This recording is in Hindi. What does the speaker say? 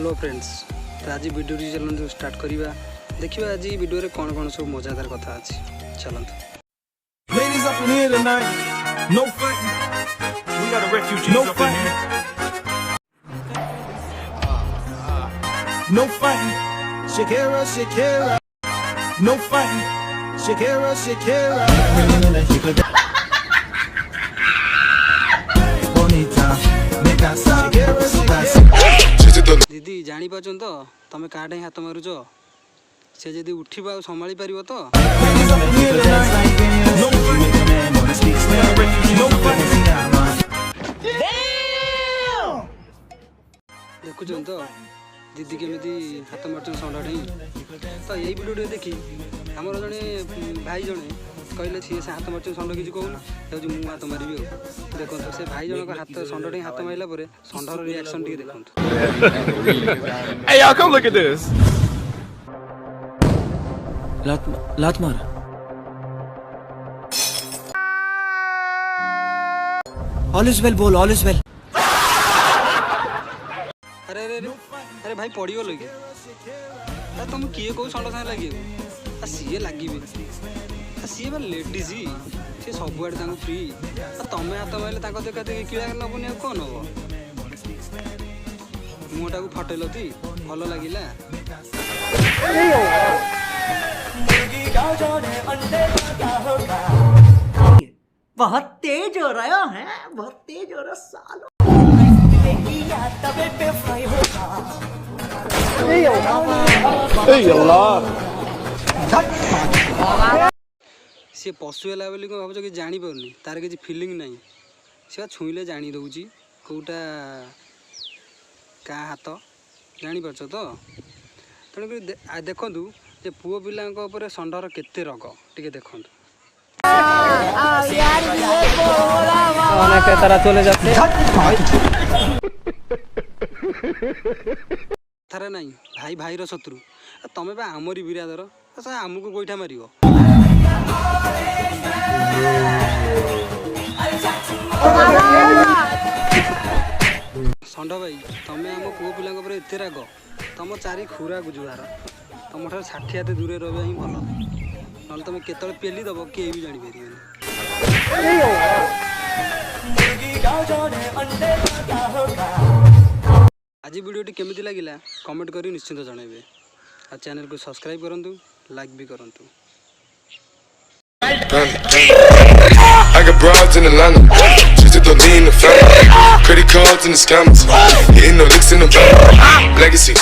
हेलो फ्रेंड्स, तो आज वीडियो चलते स्टार्ट करवा देखिए आज वीडियो रे कौन कौन सब मजादार कथा अच्छी चलते। Ladies up in here tonight, no fighting. We got a refugee no up fighting. In here. No fighting. Shakira, Shakira. No fighting. Shakira, Shakira. Bonita, make us Shakira, Shakira. दीदी जानी पाचन तो तमे काटे हाथ मारुच से जदी उठिबा संभाली परिबो तो देखुचन तो दीदी केमिति हाथ मारचन संडाढी तो यही वीडियो देखी हमर जने भाई जने कहले सी से हाथ मारचन संड किछ कहून हेउ मु हाथ मारिबी देखो तो से भाई जन को हाथ संडाढी हाथ माइला परे संडर रिएक्शन टी देखो। Hey y'all, come look at this. लात मार। All is well बोल, all is well. अरे अरे अरे भाई पड़ी गलो कि अरे तुम किए को संड साथ लगे आ सीए लागिबे आ सीए बा लेडीज से सब आड़े तांको फ्री आ तमे हाथ माइले तांको देखा देखि किला नबुनी आ कोन हो मुटा को फटेलो ती भलो लागिला। बहुत तेज हो रहा है, बहुत तेज हो रहा सालो। सी पशु है बोली भाव कि जानी पारनी तार किसी फिलिंग नहीं सी छुईले जानी दौची कौटा क्या हाथ जानी पार्छ तो तेणुक देखु जे पुओ पिला षंडर केते रग टे देखु चले जाते थारे नहीं भाई भाई रो शत्रु तमें बा आमरी बिरादर आमको गोईठा मार षंड भाई तमें आम पुओ पिला एत राग तुम चारि खुरा गुजुहार तुम ठार 60 हाथ दूर रहा ही भल ना तुम केत पेली दब किए भी जापर आज वीडियो केमिति लगिला कमेंट करी निश्चिंत जनइबे आ चैनल को सब्सक्राइब करंतु लाइक भी करंतु। I got broads in Atlanta, just to lean the family. Credit cards and the scammers, hitting no licks in the back. Legacies.